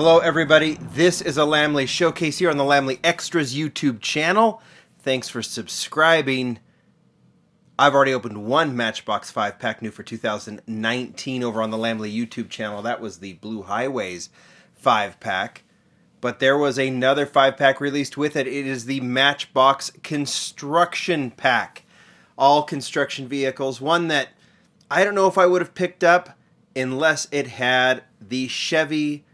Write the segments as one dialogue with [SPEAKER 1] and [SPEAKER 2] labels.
[SPEAKER 1] Hello everybody, this is a Lamley showcase here on the Lamley Extras YouTube channel. Thanks for subscribing. I've already opened one Matchbox 5-pack new for 2019 over on the Lamley YouTube channel. That was the Blue Highways 5-pack. But there was another 5-pack released with it. It is the Matchbox Construction Pack. All construction vehicles. One that I don't know if I would have picked up unless it had the Chevy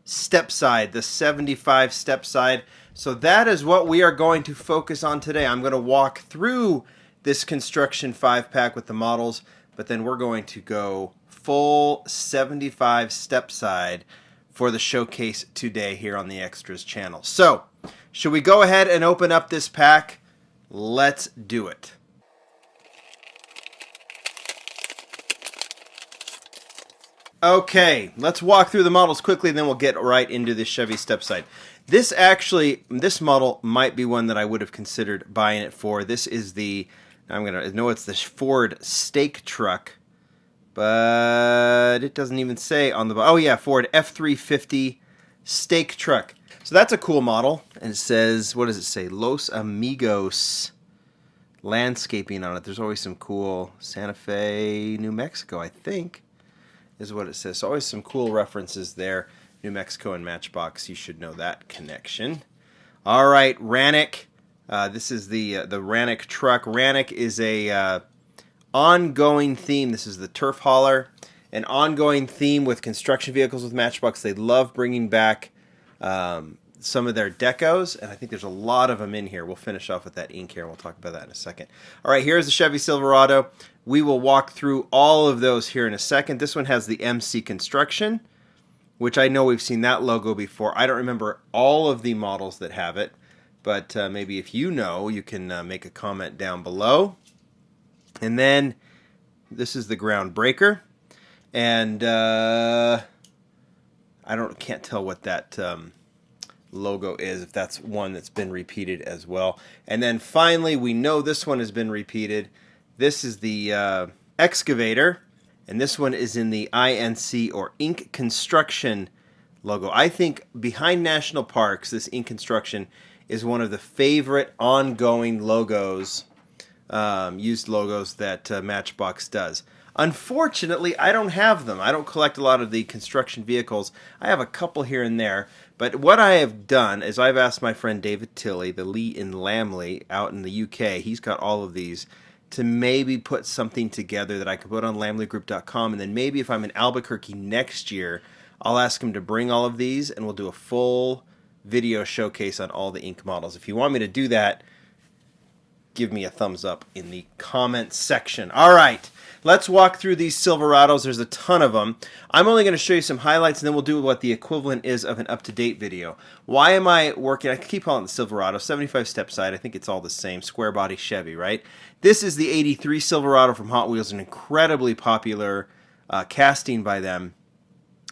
[SPEAKER 1] Stepside, the 75 Stepside. So that is what we are going to focus on today. I'm going to walk through this construction 5-pack with the models, but then we're going to go full 75 Stepside for the showcase today here on the Extras channel. So, should we go ahead and open up this pack? Let's do it. Okay, let's walk through the models quickly, and then we'll get right into the Chevy Stepside. This model might be one that I would have considered buying it for. This is the, it's the Ford stake truck, but it doesn't even say on the, oh yeah, Ford F350 stake truck. So that's a cool model, and it says, what does it say? Los Amigos landscaping on it. There's always some cool Santa Fe, New Mexico, I think, is what it says. So always some cool references there. New Mexico and Matchbox, you should know that connection. All right, Rannoch. This is the Rannoch truck. Rannoch is a ongoing theme. This is the turf hauler. An ongoing theme with construction vehicles with Matchbox. They love bringing back some of their decos, and I think there's a lot of them in here. We'll finish off with that ink here, and we'll talk about that in a second. All right, here's the Chevy Silverado. We will walk through all of those here in a second. This one has the MC Construction, which I know we've seen that logo before. I don't remember all of the models that have it, but maybe if you know, you can make a comment down below. And then this is the Groundbreaker, and can't tell what that logo is, if that's one that's been repeated as well. And then finally, we know this one has been repeated. This is the Excavator, and this one is in the INC or Ink Construction logo. I think behind National Parks, this Ink Construction is one of the favorite ongoing logos, used logos that Matchbox does. Unfortunately, I don't have them. I don't collect a lot of the construction vehicles. I have a couple here and there. But what I have done is I've asked my friend David Tilley, the Lee in Lamley out in the UK, he's got all of these, to maybe put something together that I can put on lamleygroup.com, and then maybe if I'm in Albuquerque next year, I'll ask him to bring all of these, and we'll do a full video showcase on all the ink models. If you want me to do that, give me a thumbs up in the comment section. All right, let's walk through these Silverados. There's a ton of them. I'm only going to show you some highlights, and then we'll do what the equivalent is of an up-to-date video. Why am I working? I keep calling it the Silverado. 75 Stepside. I think it's all the same. Square body Chevy, right? This is the 83 Silverado from Hot Wheels, an incredibly popular casting by them.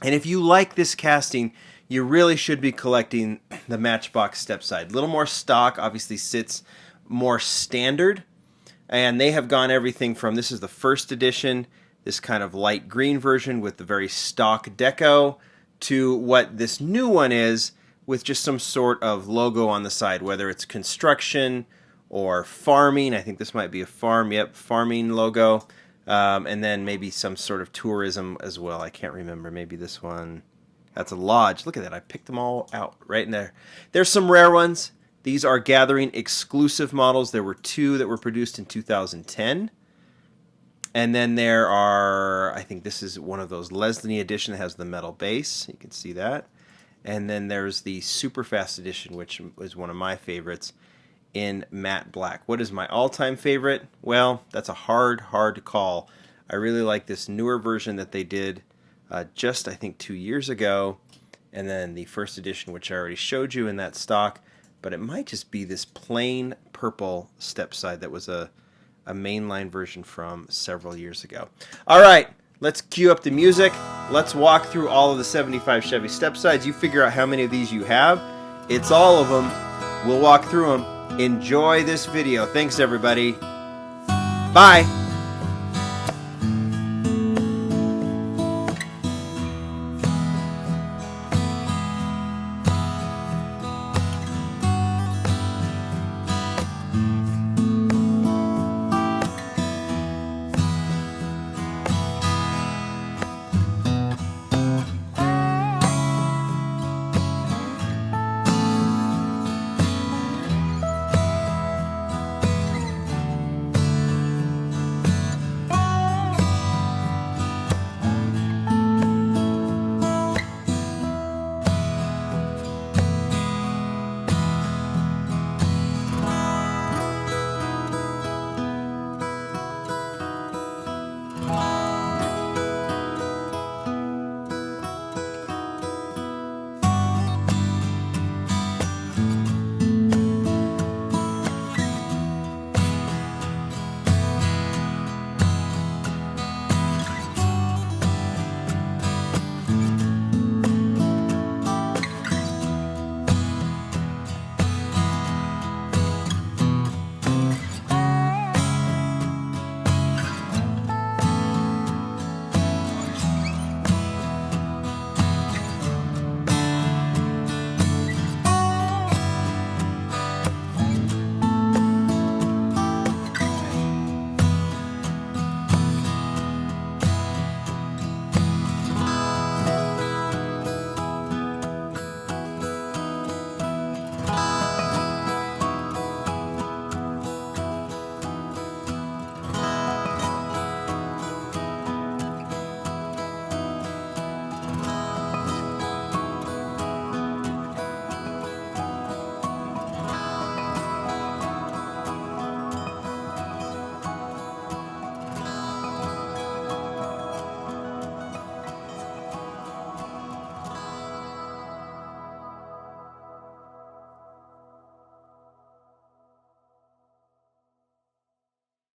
[SPEAKER 1] And if you like this casting, you really should be collecting the Matchbox Stepside. A little more stock, obviously sits more standard, and they have gone everything from, this is the first edition, this kind of light green version with the very stock deco, to what this new one is with just some sort of logo on the side, whether it's construction or farming. I think this might be a farm, yep, farming logo, and then maybe some sort of tourism as well. I can't remember, maybe this one, that's a lodge. Look at that, I picked them all out right in there. There's some rare ones. These are Gathering exclusive models. There were two that were produced in 2010. And then there are, I think this is one of those Leslie edition that has the metal base. You can see that. And then there's the Super Fast edition, which is one of my favorites, in matte black. What is my all-time favorite? Well, that's a hard call. I really like this newer version that they did just, I think, 2 years ago. And then the first edition, which I already showed you in that stock. But it might just be this plain purple Stepside that was a mainline version from several years ago. All right, let's cue up the music. Let's walk through all of the 75 Chevy Stepsides. You figure out how many of these you have. It's all of them. We'll walk through them. Enjoy this video. Thanks, everybody. Bye.